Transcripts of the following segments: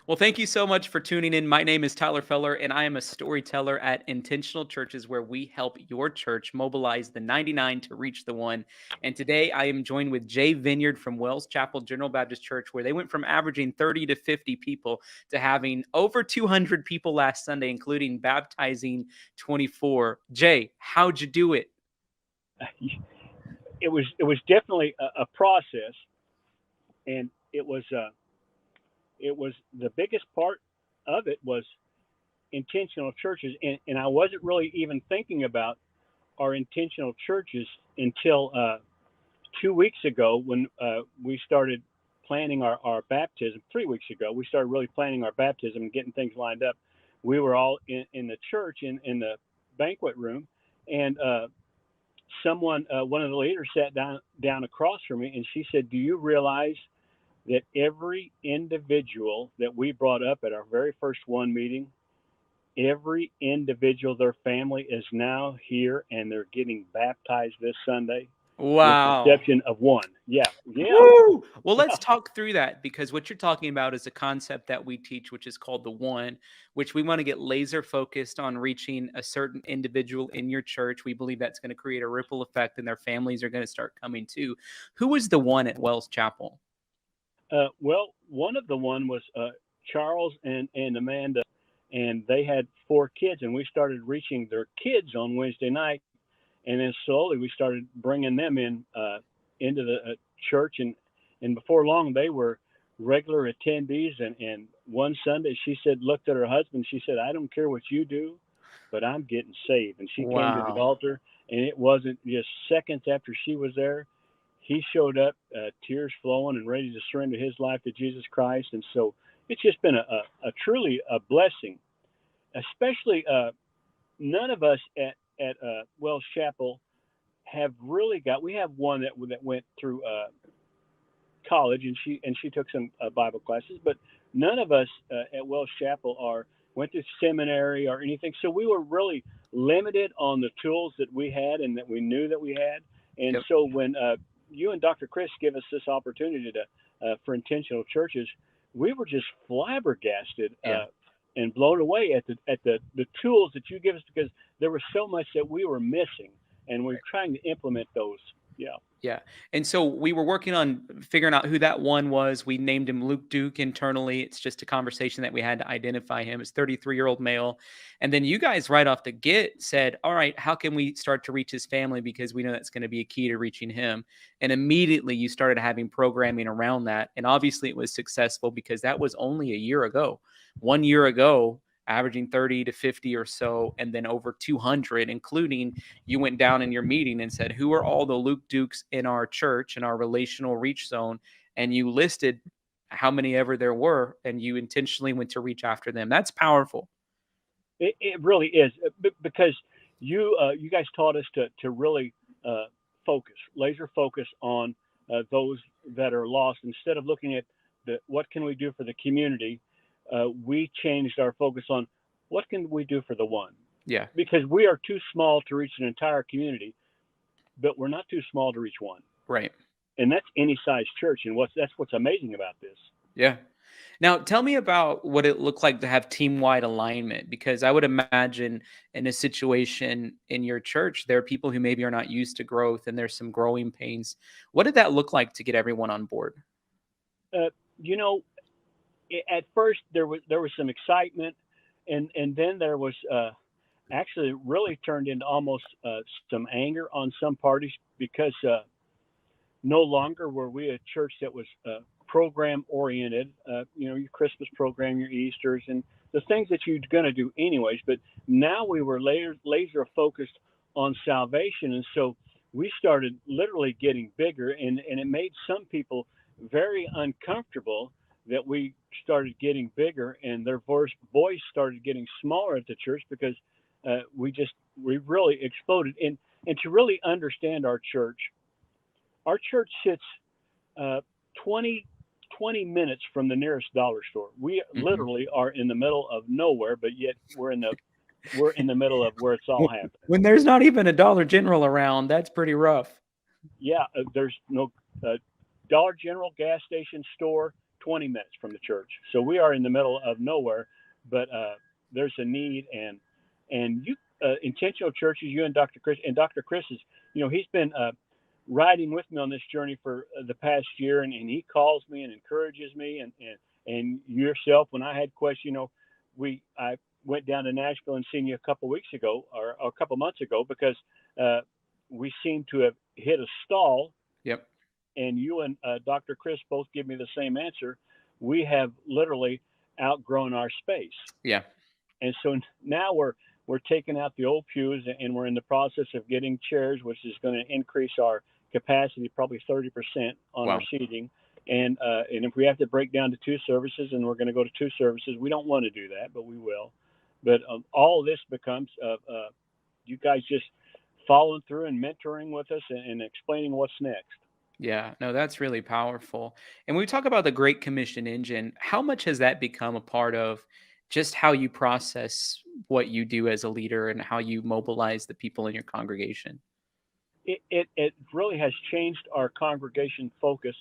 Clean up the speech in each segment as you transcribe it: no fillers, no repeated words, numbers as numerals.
Well, thank you so much for tuning in. My name is Tyler Feller, and I am a storyteller at Intentional Churches, where we help your church mobilize the 99 to reach the one. And today I am joined with Jay Vineyard from Wells Chapel General Baptist Church, where they went from averaging 30 to 50 people to having over 200 people last Sunday, including baptizing 24. Jay, how'd you do it? It was definitely a process, and it was the biggest part of it was intentional churches, and I wasn't really even thinking about our intentional churches until 2 weeks ago when we started planning our baptism. 3 weeks ago, we started really planning our baptism and getting things lined up. We were all in the church in the banquet room, and one of the leaders, sat down across from me, and she said, "Do you realize that every individual that we brought up at our very first one meeting, every individual, their family is now here and they're getting baptized this Sunday, with the Wow. exception of one." Yeah, yeah, Woo! Well, yeah, let's talk through that, because what you're talking about is a concept that we teach, which is called the one, which we want to get laser focused on reaching a certain individual in your church. We believe that's going to create a ripple effect and their families are going to start coming too. Who was the one at Wells Chapel? well, one of the one was Charles and Amanda, and they had 4 kids, and we started reaching their kids on Wednesday night, and then slowly we started bringing them into the church, and before long they were regular attendees. And one Sunday she said, looked at her husband, she said, "I don't care what you do, but I'm getting saved." And she came to the Wow. altar, and it wasn't just seconds after she was there, he showed up, tears flowing and ready to surrender his life to Jesus Christ. And so it's just been a truly a blessing, especially none of us at Wells Chapel have really got. We have one that went through college, and she took some Bible classes, but none of us at Wells Chapel are went to seminary or anything. So we were really limited on the tools that we had and that we knew that we had. And Yep. so when you and Dr. Chris give us this opportunity to for intentional churches, we were just flabbergasted Yeah. and blown away at the tools that you give us, because there was so much that we were missing, and we're trying to implement those. Yeah. Yeah. And so we were working on figuring out who that one was. We named him Luke Duke internally. It's just a conversation that we had to identify him as 33-year-old male. And then you guys right off the get said, all right, how can we start to reach his family? Because we know that's going to be a key to reaching him. And immediately you started having programming around that. And obviously it was successful because that was only a year ago. 1 year ago, averaging 30 to 50 or so, and then over 200, including you went down in your meeting and said, who are all the Luke Dukes in our church, in our relational reach zone? And you listed how many ever there were, and you intentionally went to reach after them. That's powerful. It really is, because you guys taught us to really focus, laser focus on those that are lost. Instead of looking at what can we do for the community, we changed our focus on what can we do for the one, Yeah, because we are too small to reach an entire community, but we're not too small to reach one, right. and that's any size church. And that's what's amazing about this. Yeah. Now, tell me about what it looked like to have team-wide alignment, because I would imagine in a situation in your church, there are people who maybe are not used to growth and there's some growing pains. What did that look like to get everyone on board? Uh, you know, at first there was some excitement, and then there was actually really turned into almost some anger on some parties, because no longer were we a church that was program oriented. Your Christmas program, your Easters, and the things that you're going to do anyways. But now we were laser focused on salvation, and so we started literally getting bigger, and it made some people very uncomfortable that we started getting bigger, and their voice started getting smaller at the church, because we really exploded. And to really understand our church sits uh, 20, 20 minutes from the nearest dollar store. We Mhm. literally are in the middle of nowhere, but yet we're in the middle of where it's all happening. When there's not even a Dollar General around, that's pretty rough. Yeah, there's no uh, Dollar General, gas station, store 20 minutes from the church. So we are in the middle of nowhere, but there's a need, and you intentional churches, you and Dr. Chris is, he's been riding with me on this journey for the past year, and he calls me and encourages me, and yourself when I had questions. I went down to Nashville and seen you a couple weeks ago or a couple months ago because we seem to have hit a stall. Yep. And you and Dr. Chris both give me the same answer. We have literally outgrown our space. Yeah. And so now we're taking out the old pews, and we're in the process of getting chairs, which is going to increase our capacity probably 30% on our seating. And if we have to break down to 2 services, and we're going to go to 2 services, we don't want to do that, but we will. But all of this becomes you guys just following through and mentoring with us and explaining what's next. Yeah, no, that's really powerful. And when we talk about the Great Commission engine, how much has that become a part of just how you process what you do as a leader and how you mobilize the people in your congregation? It really has changed our congregation focus.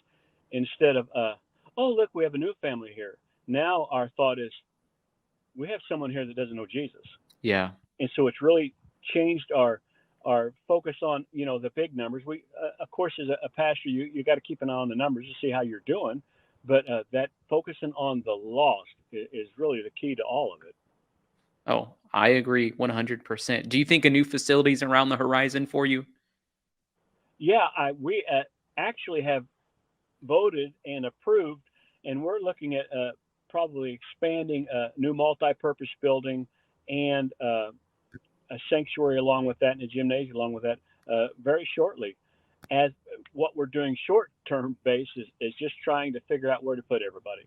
Instead of, oh, look, we have a new family here. Now our thought is, we have someone here that doesn't know Jesus. Yeah. And so it's really changed our focus on, the big numbers. We, of course, as a pastor, you got to keep an eye on the numbers to see how you're doing. But that focusing on the lost is really the key to all of it. Oh, I agree 100%. Do you think a new facility is around the horizon for you? Yeah, we actually have voted and approved, and we're looking at probably expanding a new multi-purpose building and a sanctuary along with that, and a gymnasium along with that very shortly. As what we're doing short-term base is just trying to figure out where to put everybody.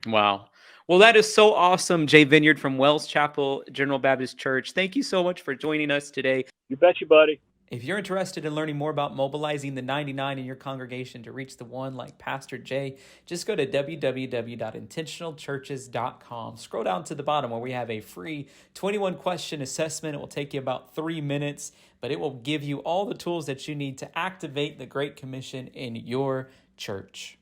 Wow. Well, that is so awesome, Jay Vineyard from Wells Chapel General Baptist Church. Thank you so much for joining us today. You betcha, buddy. If you're interested in learning more about mobilizing the 99 in your congregation to reach the one like Pastor Jay, just go to www.intentionalchurches.com. Scroll down to the bottom where we have a free 21-question assessment. It will take you about 3 minutes, but it will give you all the tools that you need to activate the Great Commission in your church.